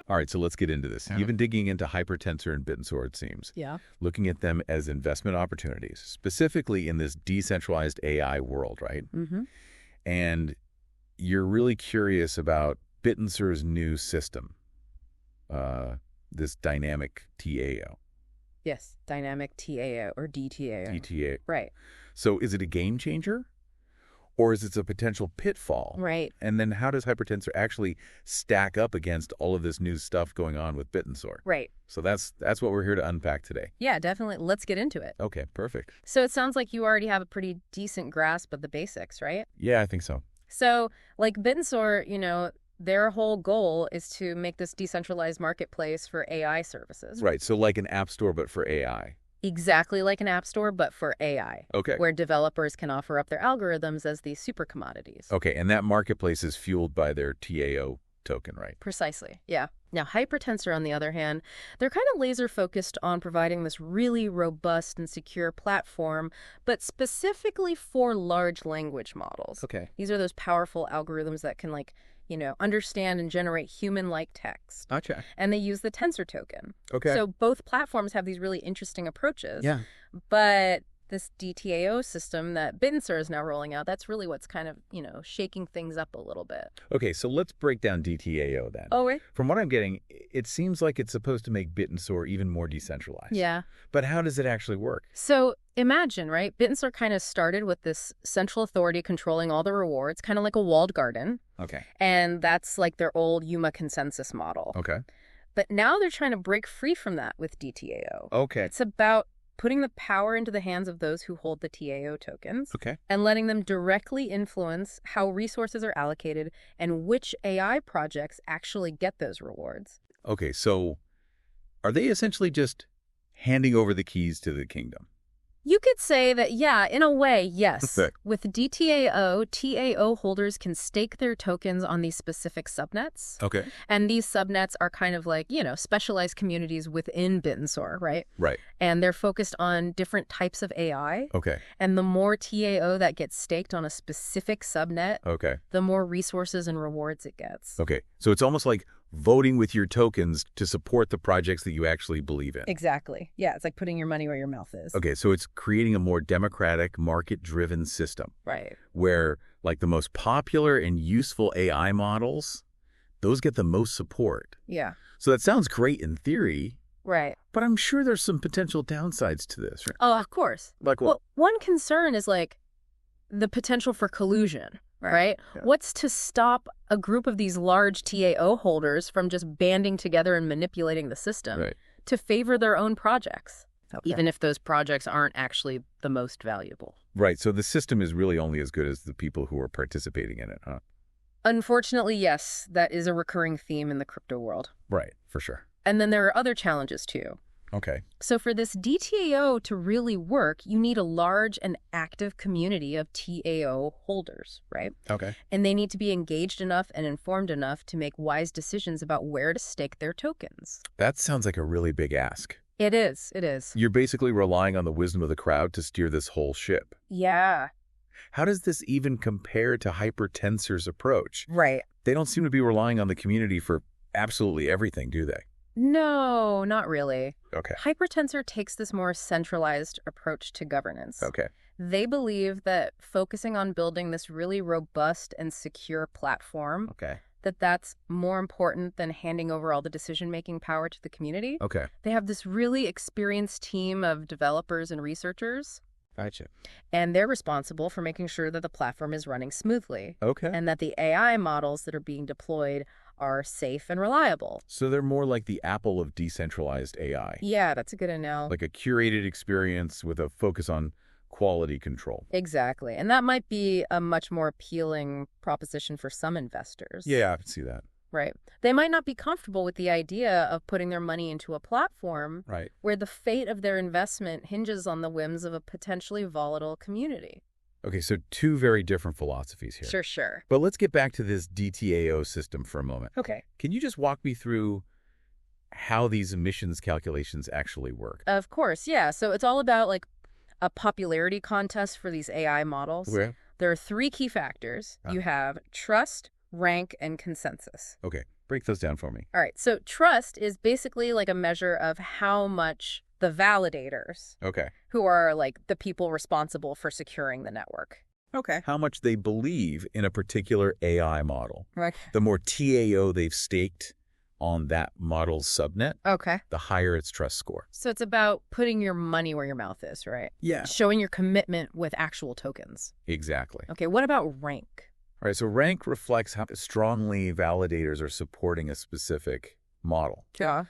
All right, so let's get into this. Yeah. You've been digging into Hypertensor and Bittensor, it seems. Yeah. Looking at them as investment opportunities, specifically in this decentralized AI world, right? Mm-hmm. And you're really curious about Bittensor's new system, this dynamic TAO. Yes, dynamic TAO or dTAO. DTA. Right. So is it a game changer? Or is it a potential pitfall? Right. And then how does Hypertensor actually stack up against all of this new stuff going on with Bittensor? Right. So that's what we're here to unpack today. Yeah, definitely. Let's get into it. Okay, perfect. So it sounds like you already have a pretty decent grasp of the basics, right? Yeah, I think so. So like Bittensor, their whole goal is to make this decentralized marketplace for AI services. Right, so like an app store, but for AI. Exactly like an app store, but for AI. Okay. Where developers can offer up their algorithms as these super commodities. Okay, and that marketplace is fueled by their TAO token, right? Precisely, yeah. Now, Hypertensor, on the other hand, they're kind of laser-focused on providing this really robust and secure platform, but specifically for large language models. Okay. These are those powerful algorithms that can, understand and generate human-like text. Gotcha. And they use the Tensor token. Okay. So both platforms have these really interesting approaches. Yeah. But this dTAO system that Bittensor is now rolling out, that's really what's kind of, shaking things up a little bit. Okay, so let's break down dTAO then. Oh, right. From what I'm getting, it seems like it's supposed to make Bittensor even more decentralized. Yeah. But how does it actually work? So imagine, right? Bittensor kind of started with this central authority controlling all the rewards, kind of like a walled garden. Okay. And that's like their old Yuma consensus model. Okay. But now they're trying to break free from that with dTAO. Okay. It's about putting the power into the hands of those who hold the TAO tokens Okay. and letting them directly influence how resources are allocated and which AI projects actually get those rewards. Okay, so are they essentially just handing over the keys to the kingdom? You could say that, yeah, in a way, yes. Okay. With dTAO, TAO holders can stake their tokens on these specific subnets. Okay. And these subnets are kind of like, specialized communities within Bittensor, right? Right. And they're focused on different types of AI. Okay. And the more TAO that gets staked on a specific subnet, Okay. the more resources and rewards it gets. Okay. So it's almost like voting with your tokens to support the projects that you actually believe in. Exactly. Yeah, it's like putting your money where your mouth is. Okay, so it's creating a more democratic, market-driven system Right. where, like, the most popular and useful AI models, those get the most support. Yeah. So that sounds great in theory, Right. but I'm sure there's some potential downsides to this, right? Oh, of course. Like what? Well, one concern is the potential for collusion, right? Yeah. What's to stop a group of these large TAO holders from just banding together and manipulating the system Right. to favor their own projects, Okay. even if those projects aren't actually the most valuable? Right, so the system is really only as good as the people who are participating in it, huh? Unfortunately, yes, that is a recurring theme in the crypto world. Right, for sure. And then there are other challenges too. Okay. So for this dTAO to really work, you need a large and active community of TAO holders, right? Okay. And they need to be engaged enough and informed enough to make wise decisions about where to stake their tokens. That sounds like a really big ask. It is. It is. You're basically relying on the wisdom of the crowd to steer this whole ship. Yeah. How does this even compare to Hypertensor's approach? Right. They don't seem to be relying on the community for absolutely everything, do they? No, not really. Okay. Hypertensor takes this more centralized approach to governance. Okay. They believe that focusing on building this really robust and secure platform, Okay. that's more important than handing over all the decision-making power to the community. Okay. They have this really experienced team of developers and researchers, Gotcha. and they're responsible for making sure that the platform is running smoothly Okay. and that the AI models that are being deployed are safe and reliable. So they're more like the Apple of decentralized AI. Yeah, that's a good analogy. Like a curated experience with a focus on quality control. Exactly. And that might be a much more appealing proposition for some investors. Yeah, I can see that. Right. They might not be comfortable with the idea of putting their money into a platform Right. where the fate of their investment hinges on the whims of a potentially volatile community. Okay, so two very different philosophies here. Sure. But let's get back to this dTAO system for a moment. Okay. Can you just walk me through how these emissions calculations actually work? Of course, yeah. So it's all about a popularity contest for these AI models. Where? There are three key factors. You have trust, rank, and consensus. Okay. Break those down for me. All right, so trust is basically like a measure of how much the validators, Okay. who are like the people responsible for securing the network. Okay. How much they believe in a particular AI model. Right. The more TAO they've staked on that model's subnet, Okay. the higher its trust score. So it's about putting your money where your mouth is, right? Yeah. Showing your commitment with actual tokens. Exactly. Okay, what about rank? All right, so rank reflects how strongly validators are supporting a specific model. Yeah.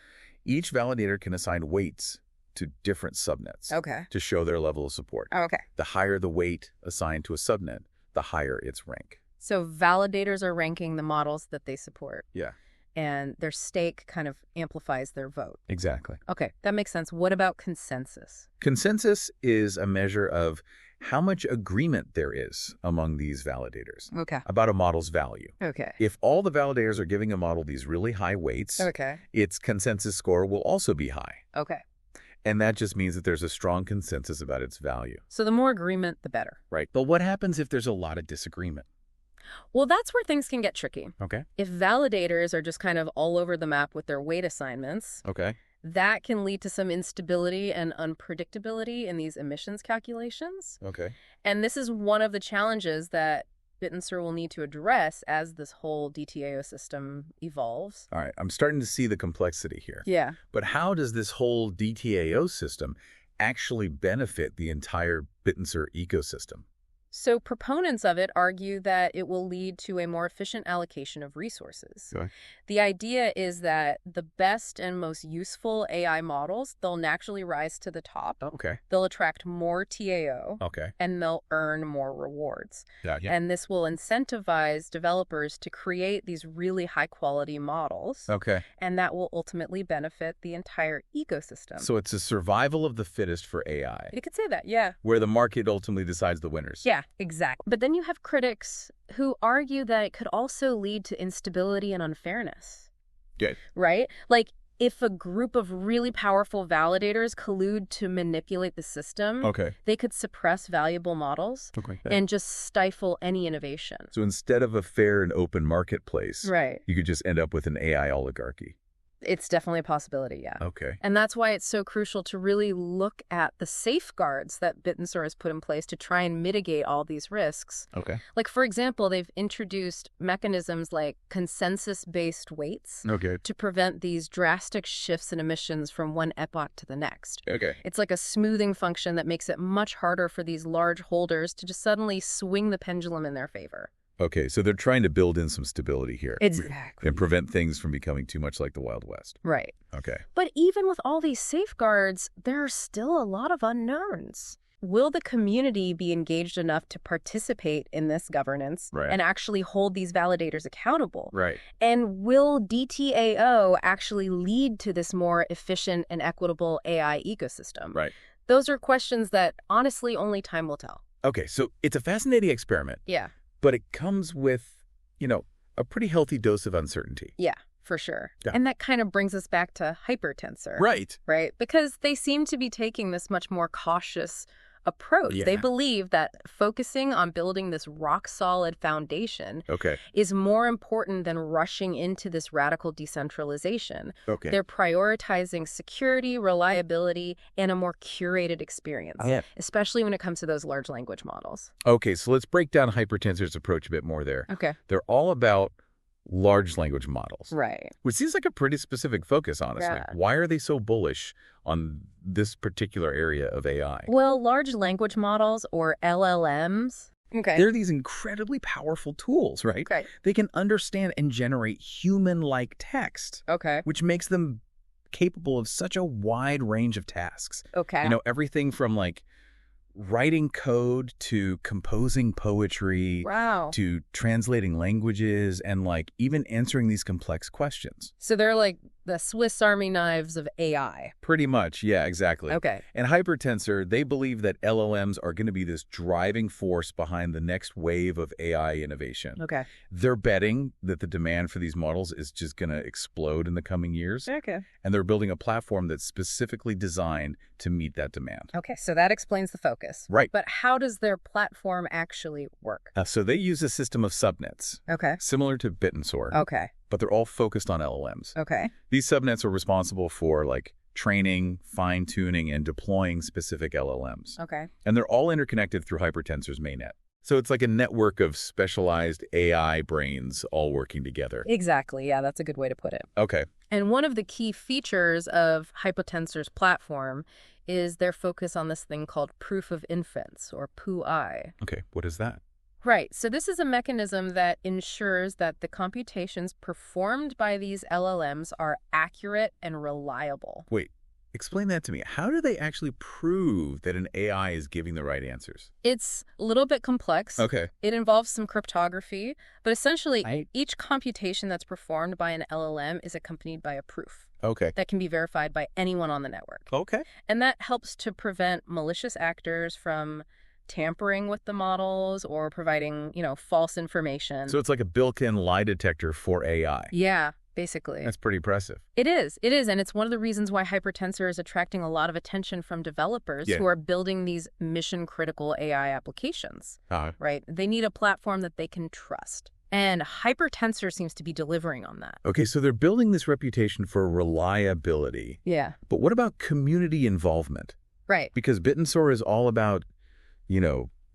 Each validator can assign weights to different subnets Okay. to show their level of support. Okay. The higher the weight assigned to a subnet, the higher its rank. So validators are ranking the models that they support. Yeah. And their stake kind of amplifies their vote. Exactly. Okay, that makes sense. What about consensus? Consensus is a measure of how much agreement there is among these validators Okay. about a model's value. Okay. If all the validators are giving a model these really high weights, Okay. its consensus score will also be high. Okay. And that just means that there's a strong consensus about its value. So the more agreement, the better. Right. But what happens if there's a lot of disagreement? Well, that's where things can get tricky. Okay. If validators are just kind of all over the map with their weight assignments, Okay. that can lead to some instability and unpredictability in these emissions calculations. Okay. And this is one of the challenges that Bittensor will need to address as this whole dTAO system evolves. All right. I'm starting to see the complexity here. Yeah. But how does this whole dTAO system actually benefit the entire Bittensor ecosystem? So proponents of it argue that it will lead to a more efficient allocation of resources. Okay. The idea is that the best and most useful AI models, they'll naturally rise to the top. Okay. They'll attract more TAO. Okay. And they'll earn more rewards. Yeah. And this will incentivize developers to create these really high-quality models. Okay. And that will ultimately benefit the entire ecosystem. So it's a survival of the fittest for AI, You could say that, yeah. where the market ultimately decides the winners. Yeah, exactly. But then you have critics who argue that it could also lead to instability and unfairness. Good. Right? Like, if a group of really powerful validators collude to manipulate the system, Okay. they could suppress valuable models Okay. and just stifle any innovation. So instead of a fair and open marketplace, Right. you could just end up with an AI oligarchy. It's definitely a possibility, yeah. Okay. And that's why it's so crucial to really look at the safeguards that Bittensor has put in place to try and mitigate all these risks. Okay. Like, for example, they've introduced mechanisms like consensus-based weights Okay. to prevent these drastic shifts in emissions from one epoch to the next. Okay. It's like a smoothing function that makes it much harder for these large holders to just suddenly swing the pendulum in their favor. Okay. So they're trying to build in some stability here. Exactly. And prevent things from becoming too much like the Wild West. Right. Okay. But even with all these safeguards, there are still a lot of unknowns. Will the community be engaged enough to participate in this governance Right. and actually hold these validators accountable? Right. And will dTAO actually lead to this more efficient and equitable AI ecosystem? Right. Those are questions that, honestly, only time will tell. Okay. So it's a fascinating experiment, Yeah. but it comes with, a pretty healthy dose of uncertainty. Yeah, for sure. Yeah. And that kind of brings us back to Hypertensor. Right. Right? Because they seem to be taking this much more cautious approach. Yeah. They believe that focusing on building this rock-solid foundation Okay. is more important than rushing into this radical decentralization. Okay. They're prioritizing security, reliability, and a more curated experience, Yeah. especially when it comes to those large language models. Okay. So let's break down Hypertensor's approach a bit more there. Okay. They're all about large language models, Right. which seems like a pretty specific focus, honestly. Yeah. Why are they so bullish on this particular area of AI? Well, large language models, or LLMs. Okay. They're these incredibly powerful tools, right? Okay. They can understand and generate human-like text, Okay. which makes them capable of such a wide range of tasks. Okay. Everything from like writing code to composing poetry Wow. to translating languages and like even answering these complex questions. So they're like the Swiss Army knives of AI. Pretty much. Yeah, exactly. Okay. And Hypertensor, they believe that LLMs are going to be this driving force behind the next wave of AI innovation. Okay. They're betting that the demand for these models is just going to explode in the coming years. Okay. And they're building a platform that's specifically designed to meet that demand. Okay, so that explains the focus. Right. But how does their platform actually work? So they use a system of subnets, Okay. similar to Bittensor. Okay. but they're all focused on LLMs. Okay. These subnets are responsible for, like, training, fine-tuning, and deploying specific LLMs. Okay. And they're all interconnected through Hypertensor's mainnet. So it's like a network of specialized AI brains all working together. Exactly. Yeah, that's a good way to put it. Okay. And one of the key features of Hypertensor's platform is their focus on this thing called proof of inference, or POI. Okay, what is that? Right. So this is a mechanism that ensures that the computations performed by these LLMs are accurate and reliable. Wait, explain that to me. How do they actually prove that an AI is giving the right answers? It's a little bit complex. Okay. It involves some cryptography, but essentially Right. each computation that's performed by an LLM is accompanied by a proof Okay. that can be verified by anyone on the network. Okay. And that helps to prevent malicious actors from tampering with the models or providing, false information. So it's like a built-in lie detector for AI. Yeah, basically. That's pretty impressive. It is. And it's one of the reasons why Hypertensor is attracting a lot of attention from developers Yeah. who are building these mission-critical AI applications, Uh, right? They need a platform that they can trust. And Hypertensor seems to be delivering on that. okay, so they're building this reputation for reliability. Yeah. But what about community involvement? Right. Because Bittensor is all about,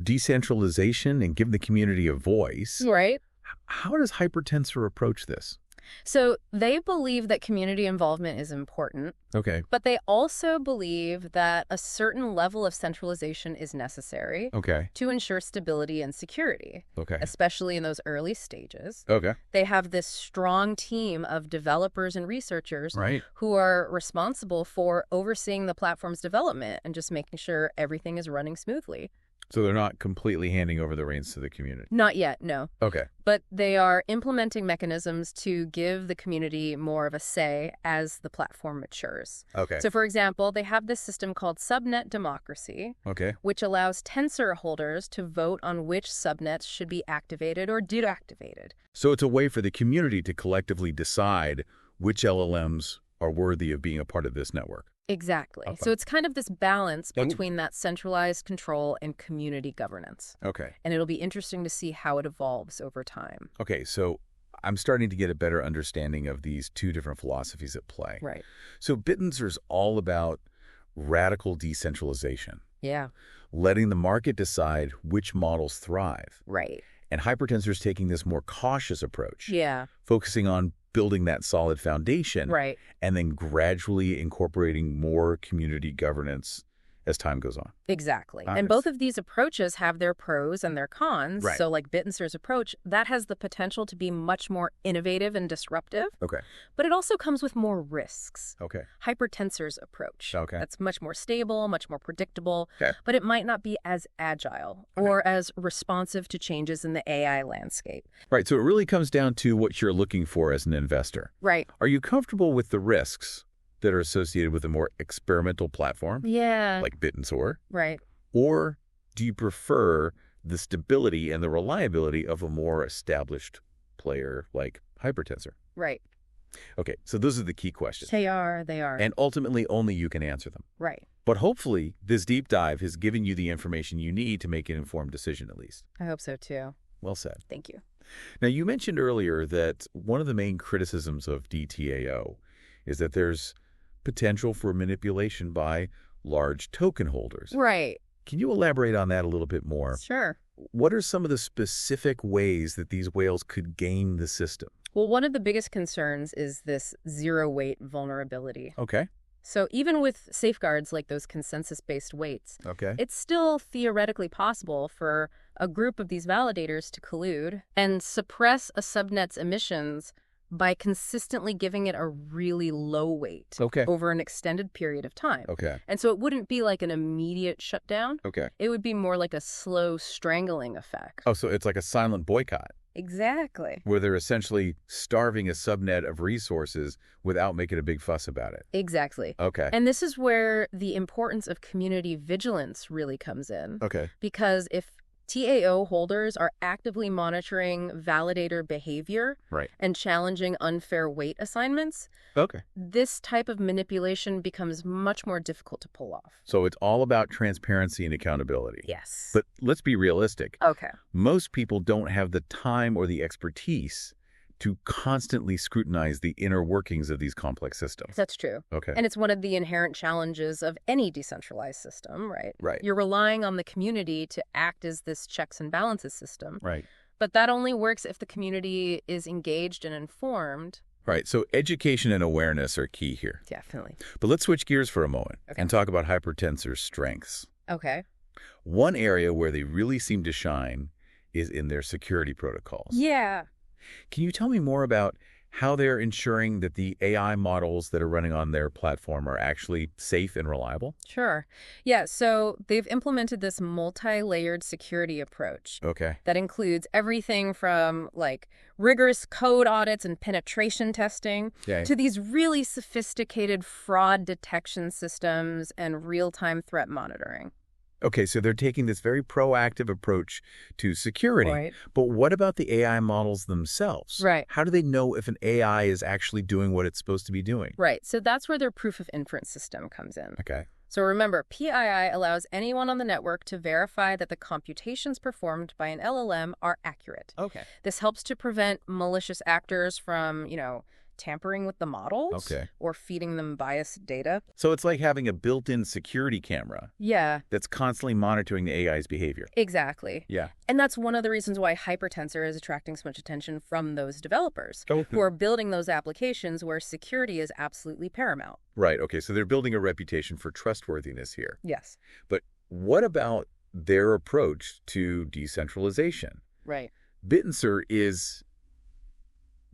decentralization and giving the community a voice. Right. How does Hypertensor approach this? So they believe that community involvement is important, Okay. but they also believe that a certain level of centralization is necessary Okay. to ensure stability and security, Okay. especially in those early stages. Okay. They have this strong team of developers and researchers Right. who are responsible for overseeing the platform's development and just making sure everything is running smoothly. So they're not completely handing over the reins to the community. Not yet, no. Okay. But they are implementing mechanisms to give the community more of a say as the platform matures. Okay. So, for example, they have this system called subnet democracy, Okay. which allows tensor holders to vote on which subnets should be activated or deactivated. So it's a way for the community to collectively decide which LLMs are worthy of being a part of this network. Exactly. Okay. So it's kind of this balance And- between that centralized control and community governance. Okay. And it'll be interesting to see how it evolves over time. Okay, so I'm starting to get a better understanding of these two different philosophies at play. Right. So Bittensor's all about radical decentralization, Yeah. letting the market decide which models thrive. Right. And Hypertensor's taking this more cautious approach, Yeah. focusing on building that solid foundation Right. and then gradually incorporating more community governance as time goes on. Exactly. Nice. And both of these approaches have their pros and their cons. Right. So like Bittensor's approach, that has the potential to be much more innovative and disruptive, Okay. but it also comes with more risks. Okay. Hypertensor's approach. Okay. That's much more stable, much more predictable, Okay. but it might not be as agile or as responsive to changes in the AI landscape. Right, so it really comes down to what you're looking for as an investor. Right. Are you comfortable with the risks that are associated with a more experimental platform Yeah. like Bittensor? Right. Or do you prefer the stability and the reliability of a more established player like Hypertensor? Right. Okay, so those are the key questions. They are. And ultimately, only you can answer them. Right. But hopefully, this deep dive has given you the information you need to make an informed decision, at least. I hope so too. Well said. Thank you. Now, you mentioned earlier that one of the main criticisms of dTAO is that there's potential for manipulation by large token holders. Right. Can you elaborate on that a little bit more? Sure. What are some of the specific ways that these whales could game the system? Well, one of the biggest concerns is this zero-weight vulnerability. Okay. So even with safeguards like those consensus-based weights, Okay. it's still theoretically possible for a group of these validators to collude and suppress a subnet's emissions by consistently giving it a really low weight Okay. over an extended period of time. Okay. And so it wouldn't be like an immediate shutdown. Okay. It would be more like a slow strangling effect. Oh, so it's like a silent boycott Exactly. where they're essentially starving a subnet of resources without making a big fuss about it. Exactly. Okay. And this is where the importance of community vigilance really comes in. Okay. Because if TAO holders are actively monitoring validator behavior Right. and challenging unfair weight assignments, Okay. this type of manipulation becomes much more difficult to pull off. So it's all about transparency and accountability. Yes. But let's be realistic. Okay. Most people don't have the time or the expertise to constantly scrutinize the inner workings of these complex systems. That's true. Okay. And it's one of the inherent challenges of any decentralized system, right? Right. You're relying on the community to act as this checks and balances system. Right. But that only works if the community is engaged and informed. Right. So education and awareness are key here. Definitely. But let's switch gears for a moment Okay. and talk about Hypertensor's strengths. Okay. One area where they really seem to shine is in their security protocols. Yeah. Can you tell me more about how they're ensuring that the AI models that are running on their platform are actually safe and reliable? Sure. Yeah, so they've implemented this multi-layered security approach Okay. that includes everything from like rigorous code audits and penetration testing Yeah. to these really sophisticated fraud detection systems and real-time threat monitoring. Okay, so they're taking this very proactive approach to security. Right. But what about the AI models themselves? Right. How do they know if an AI is actually doing what it's supposed to be doing? Right. So that's where their proof of inference system comes in. Okay. So remember, PII allows anyone on the network to verify that the computations performed by an LLM are accurate. Okay. This helps to prevent malicious actors from, tampering with the models or feeding them biased data. So it's like having a built-in security camera Yeah, that's constantly monitoring the AI's behavior. exactly. Yeah. And that's one of the reasons why Hypertensor is attracting so much attention from those developers who are building those applications where security is absolutely paramount. Right. Okay. So they're building a reputation for trustworthiness here. Yes. But what about their approach to decentralization? Right. Bittensor is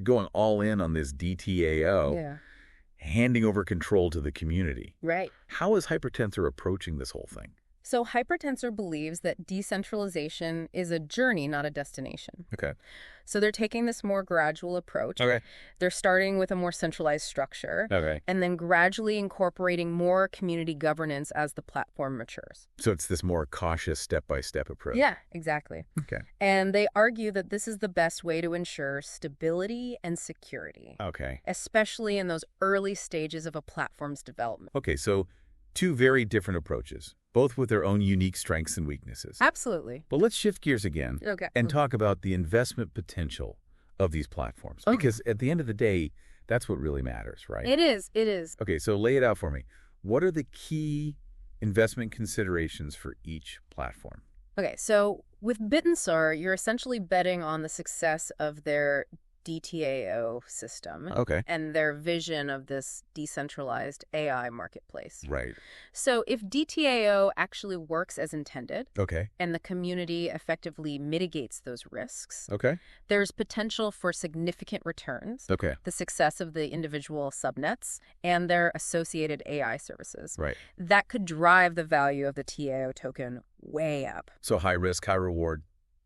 going all in on this dTAO, Yeah. handing over control to the community. Right. How is Hypertensor approaching this whole thing? So Hypertensor believes that decentralization is a journey, not a destination. Okay. So they're taking this more gradual approach. Okay. They're starting with a more centralized structure Okay. and then gradually incorporating more community governance as the platform matures. So it's this more cautious step-by-step approach. Yeah, exactly. Okay. And they argue that this is the best way to ensure stability and security, Okay. especially in those early stages of a platform's development. Okay, so two very different approaches, both with their own unique strengths and weaknesses. Absolutely. But let's shift gears again Okay. and talk about the investment potential of these platforms. Okay. Because at the end of the day, that's what really matters, right? It is. It is. Okay, so lay it out for me. What are the key investment considerations for each platform? Okay, so with Bittensor, you're essentially betting on the success of their dTAO system Okay. and their vision of this decentralized AI marketplace. Right. So if dTAO actually works as intended Okay. and the community effectively mitigates those risks, Okay. there's potential for significant returns, Okay. the success of the individual subnets, and their associated AI services. Right. That could drive the value of the TAO token way up. So high risk, high reward.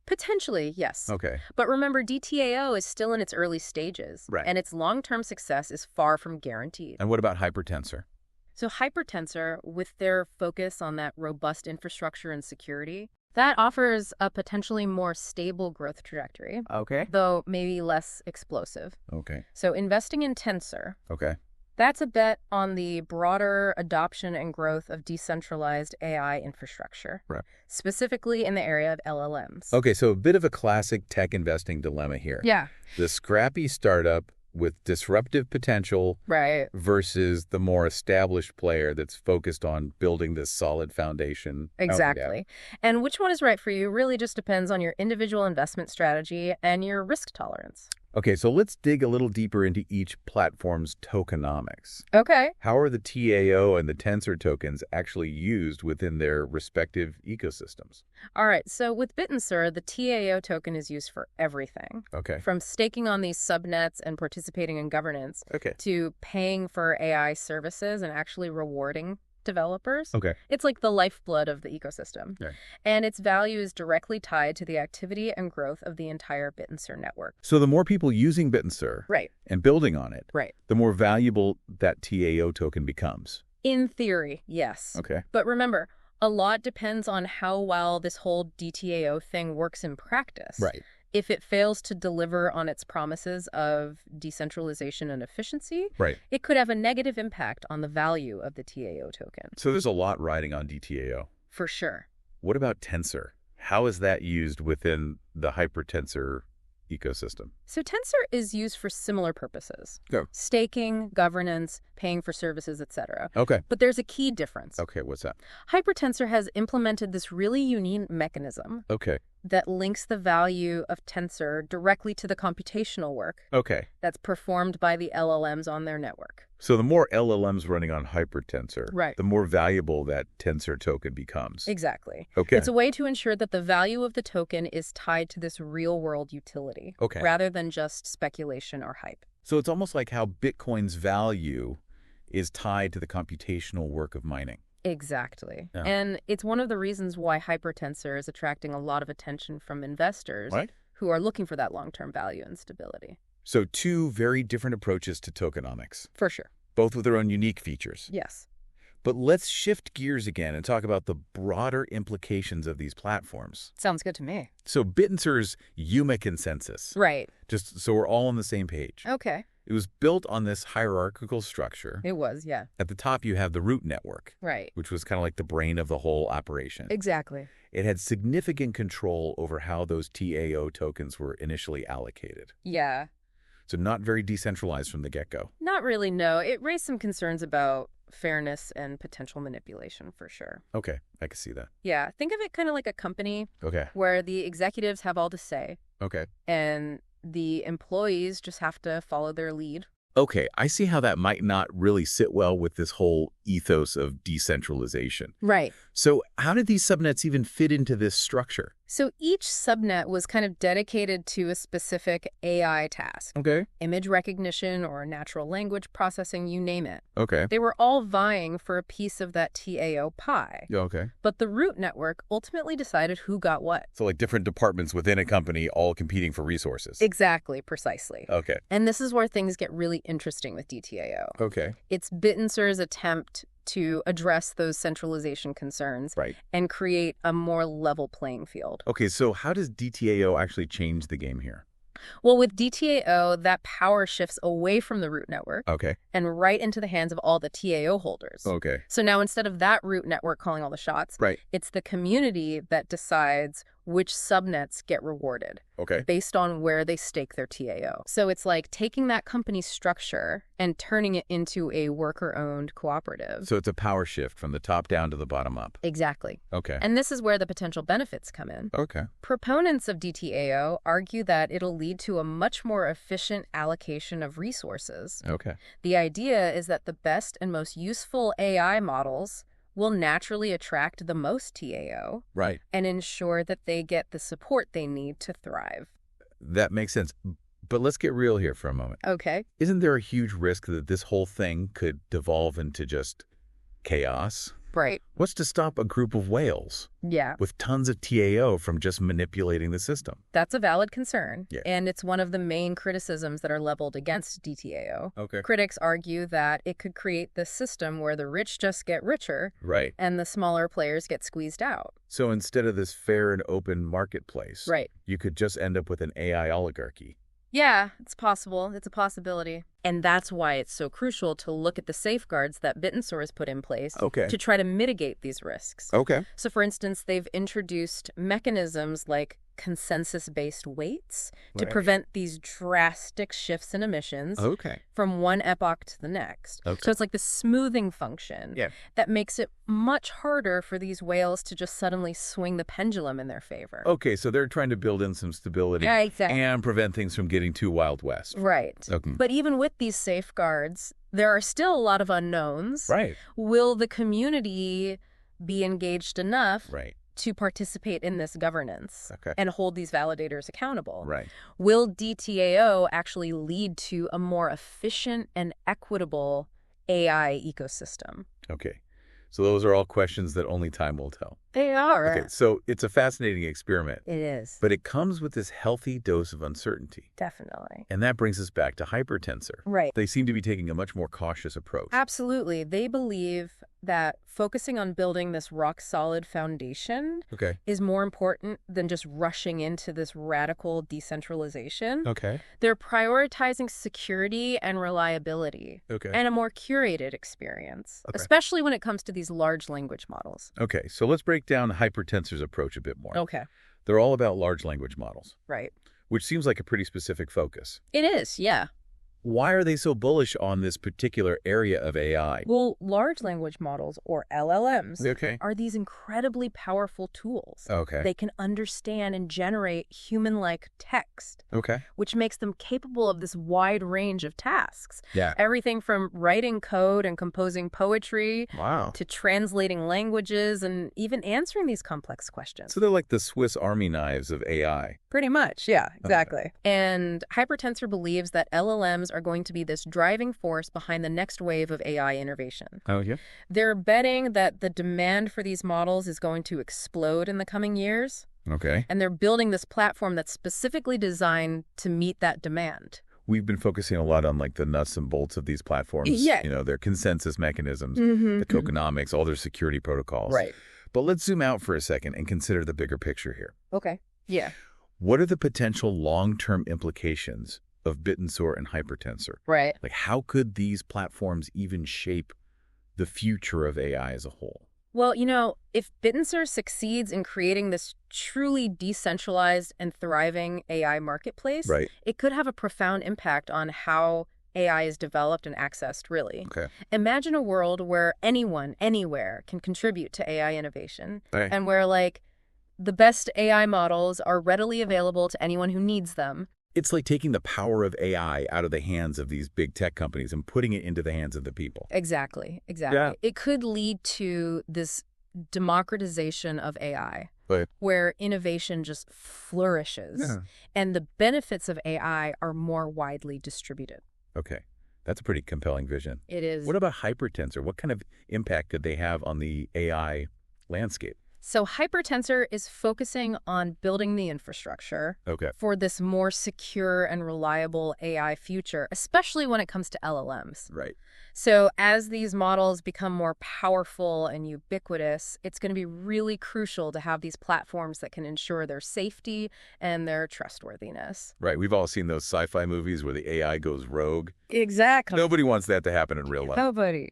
Potentially, yes. Okay. But remember, dTAO is still in its early stages, Right. and its long-term success is far from guaranteed. And what about Hypertensor? So Hypertensor, with their focus on that robust infrastructure and security, that offers a potentially more stable growth trajectory, Okay. though maybe less explosive. Okay. So investing in Tensor, Okay. that's a bet on the broader adoption and growth of decentralized AI infrastructure, Right. specifically in the area of LLMs. Okay, so a bit of a classic tech investing dilemma here. Yeah, The scrappy startup with disruptive potential right. versus the more established player that's focused on building this solid foundation. Exactly. And which one is right for you really just depends on your individual investment strategy and your risk tolerance. Okay, so let's dig a little deeper into each platform's tokenomics. Okay. How are the TAO and the Tensor tokens actually used within their respective ecosystems? All right. So with Bittensor, the TAO token is used for everything, Okay. from staking on these subnets and participating in governance Okay. to paying for AI services and actually rewarding developers. Okay. It's like the lifeblood of the ecosystem. Right. And its value is directly tied to the activity and growth of the entire Bittensor network. So the more people using Bittensor Right. and building on it, Right. the more valuable that TAO token becomes. In theory, yes. Okay. But remember, a lot depends on how well this whole dTAO thing works in practice. Right. If it fails to deliver on its promises of decentralization and efficiency, Right. it could have a negative impact on the value of the TAO token. So there's a lot riding on dTAO. For sure. What about Tensor? How is that used within the Hypertensor ecosystem? So Tensor is used for similar purposes. Go. Staking, governance, paying for services, etc. Okay. But there's a key difference. Okay, what's that? Hypertensor has implemented this really unique mechanism Okay. that links the value of Tensor directly to the computational work Okay. that's performed by the LLMs on their network. So the more LLMs running on Hypertensor, Right. the more valuable that Tensor token becomes. Exactly. Okay. It's a way to ensure that the value of the token is tied to this real-world utility, Okay. rather than just speculation or hype. So it's almost like how Bitcoin's value is tied to the computational work of mining. Exactly. Yeah. And it's one of the reasons why Hypertensor is attracting a lot of attention from investors Right. who are looking for that long-term value and stability. So two very different approaches to tokenomics, For sure. both with their own unique features. Yes. But let's shift gears again and talk about the broader implications of these platforms. Sounds good to me. So Bittensor's UMA consensus, Right. just so we're all on the same page. Okay. It was built on this hierarchical structure. It was, yeah. At the top, you have the root network, Right. which was kind of like the brain of the whole operation. Exactly. It had significant control over how those TAO tokens were initially allocated. Yeah. So not very decentralized from the get-go. Not really, no. It raised some concerns about fairness and potential manipulation, for sure. Okay, I can see that. Yeah. Think of it kind of like a company Okay, where the executives have all the say okay. and the employees just have to follow their lead. Okay, I see how that might not really sit well with this whole ethos of decentralization. Right. So how did these subnets even fit into this structure? So each subnet was kind of dedicated to a specific AI task. Okay. Image recognition or natural language processing, you name it. Okay. They were all vying for a piece of that TAO pie. Okay. But the root network ultimately decided who got what. So like different departments within a company all competing for resources. Exactly, precisely. Okay. And this is where things get really interesting with dTAO. Okay. It's Bittensor's attempt to address those centralization concerns Right. and create a more level playing field. Okay, so how does dTAO actually change the game here? Well, with dTAO, that power shifts away from the root network Okay. and right into the hands of all the TAO holders. Okay. So now instead of that root network calling all the shots, Right. it's the community that decides which subnets get rewarded Okay. based on where they stake their TAO. So it's like taking that company's structure and turning it into a worker-owned cooperative. So it's a power shift from the top down to the bottom up. Exactly. Okay. And this is where the potential benefits come in. Okay. Proponents of dTAO argue that it'll lead to a much more efficient allocation of resources. Okay. The idea is that the best and most useful AI models will naturally attract the most TAO Right. and ensure that they get the support they need to thrive. That makes sense. But let's get real here for a moment. Okay. Isn't there a huge risk that this whole thing could devolve into just chaos? Right. What's to stop a group of whales Yeah. with tons of TAO from just manipulating the system? That's a valid concern. Yeah. And it's one of the main criticisms that are leveled against dTAO. Okay. Critics argue that it could create this system where the rich just get richer Right. and the smaller players get squeezed out. So instead of this fair and open marketplace, Right. you could just end up with an AI oligarchy. Yeah, it's possible. It's a possibility. And that's why it's so crucial to look at the safeguards that Bittensor has put in place Okay. to try to mitigate these risks. Okay. So, for instance, they've introduced mechanisms like consensus-based weights to Right. prevent these drastic shifts in emissions Okay. from one epoch to the next. Okay. So it's like the smoothing function Yeah. that makes it much harder for these whales to just suddenly swing the pendulum in their favor. Okay, so they're trying to build in some stability Yeah, exactly. and prevent things from getting too Wild West. Right. Okay. But even with these safeguards, there are still a lot of unknowns. Right. Will the community be engaged enough Right. to participate in this governance Okay. and hold these validators accountable? Right. Will dTAO actually lead to a more efficient and equitable AI ecosystem? Okay. So those are all questions that only time will tell. They are. Okay, so it's a fascinating experiment, It is. but it comes with this healthy dose of uncertainty. Definitely. And that brings us back to Hypertensor. Right. They seem to be taking a much more cautious approach. Absolutely. They believe that focusing on building this rock-solid foundation Okay. is more important than just rushing into this radical decentralization. Okay. They're prioritizing security and reliability Okay. and a more curated experience, Okay. especially when it comes to these large language models. Okay, so let's break down Hypertensor's approach a bit more. Okay. They're all about large language models. Right. which seems like a pretty specific focus. It is, yeah. Why are they so bullish on this particular area of AI? Well, large language models, or LLMs, Okay. are these incredibly powerful tools. Okay. They can understand and generate human-like text, Okay. which makes them capable of this wide range of tasks. Yeah. Everything from writing code and composing poetry Wow. to translating languages and even answering these complex questions. So they're like the Swiss Army knives of AI. Pretty much, yeah, exactly. And Hypertensor believes that LLMs are going to be this driving force behind the next wave of AI innovation. Oh, yeah? They're betting that the demand for these models is going to explode in the coming years, Okay. and they're building this platform that's specifically designed to meet that demand. We've been focusing a lot on like the nuts and bolts of these platforms. Yeah. You know, their consensus mechanisms, Mm-hmm. the tokenomics, all their security protocols. Right. But let's zoom out for a second and consider the bigger picture here. Okay. Yeah. What are the potential long-term implications of Bittensor and Hypertensor? Right. Like, how could these platforms even shape the future of AI as a whole? Well, if Bittensor succeeds in creating this truly decentralized and thriving AI marketplace, Right. it could have a profound impact on how AI is developed and accessed, really. Okay. Imagine a world where anyone, anywhere, can contribute to AI innovation, Okay. and where, the best AI models are readily available to anyone who needs them. It's like taking the power of AI out of the hands of these big tech companies and putting it into the hands of the people. Exactly. Yeah. It could lead to this democratization of AI, Right. where innovation just flourishes, Yeah. and the benefits of AI are more widely distributed. Okay. That's a pretty compelling vision. It is. What about Hypertensor? What kind of impact could they have on the AI landscape? So Hypertensor is focusing on building the infrastructure Okay. for this more secure and reliable AI future, especially when it comes to LLMs. Right. So as these models become more powerful and ubiquitous, it's going to be really crucial to have these platforms that can ensure their safety and their trustworthiness. Right. We've all seen those sci-fi movies where the AI goes rogue. Exactly. Nobody wants that to happen in real life. Nobody.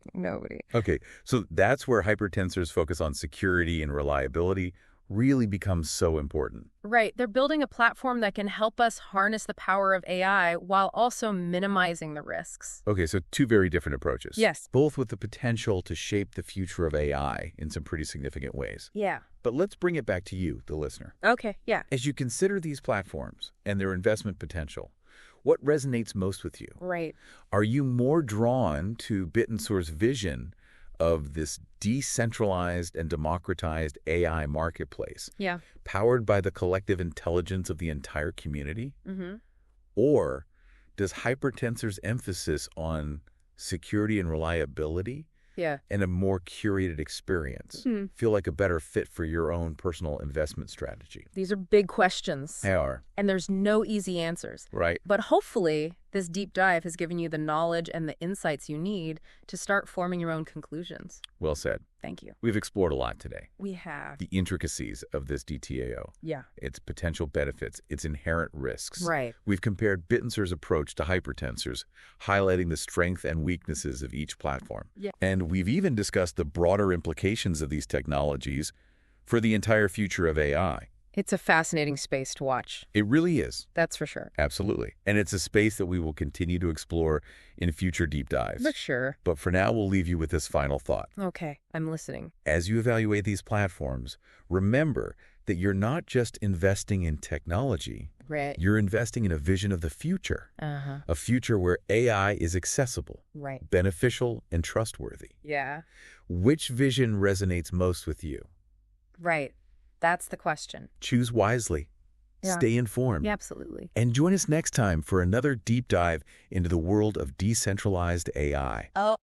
Okay, so that's where Hypertensor's focus on security and reliability really becomes so important. Right. They're building a platform that can help us harness the power of AI while also minimizing the risks. Okay, so two very different approaches. Yes. Both with the potential to shape the future of AI in some pretty significant ways. Yeah. But let's bring it back to you, the listener. Okay. Yeah. As you consider these platforms and their investment potential, what resonates most with you? Right. Are you more drawn to Bittensor's vision of this decentralized and democratized AI marketplace, Yeah. powered by the collective intelligence of the entire community? Mm-hmm. Or does Hypertensor's emphasis on security and reliability Yeah. and a more curated experience feel like a better fit for your own personal investment strategy? These are big questions. They are. And there's no easy answers. Right. But hopefully, this deep dive has given you the knowledge and the insights you need to start forming your own conclusions. Well said. Thank you. We've explored a lot today. We have. The intricacies of this dTAO, Yeah. its potential benefits, its inherent risks. Right. We've compared Bittensor's approach to Hypertensor's, highlighting the strength and weaknesses of each platform. Yeah. And we've even discussed the broader implications of these technologies for the entire future of AI. It's a fascinating space to watch. It really is. That's for sure. Absolutely. And it's a space that we will continue to explore in future deep dives. For sure. But for now, we'll leave you with this final thought. Okay. I'm listening. As you evaluate these platforms, remember that you're not just investing in technology, Right. you're investing in a vision of the future, Uh-huh. a future where AI is accessible, Right. beneficial, and trustworthy. Yeah. Which vision resonates most with you? Right. That's the question. Choose wisely. Yeah. Stay informed. Yeah, absolutely. And join us next time for another deep dive into the world of decentralized AI. Oh.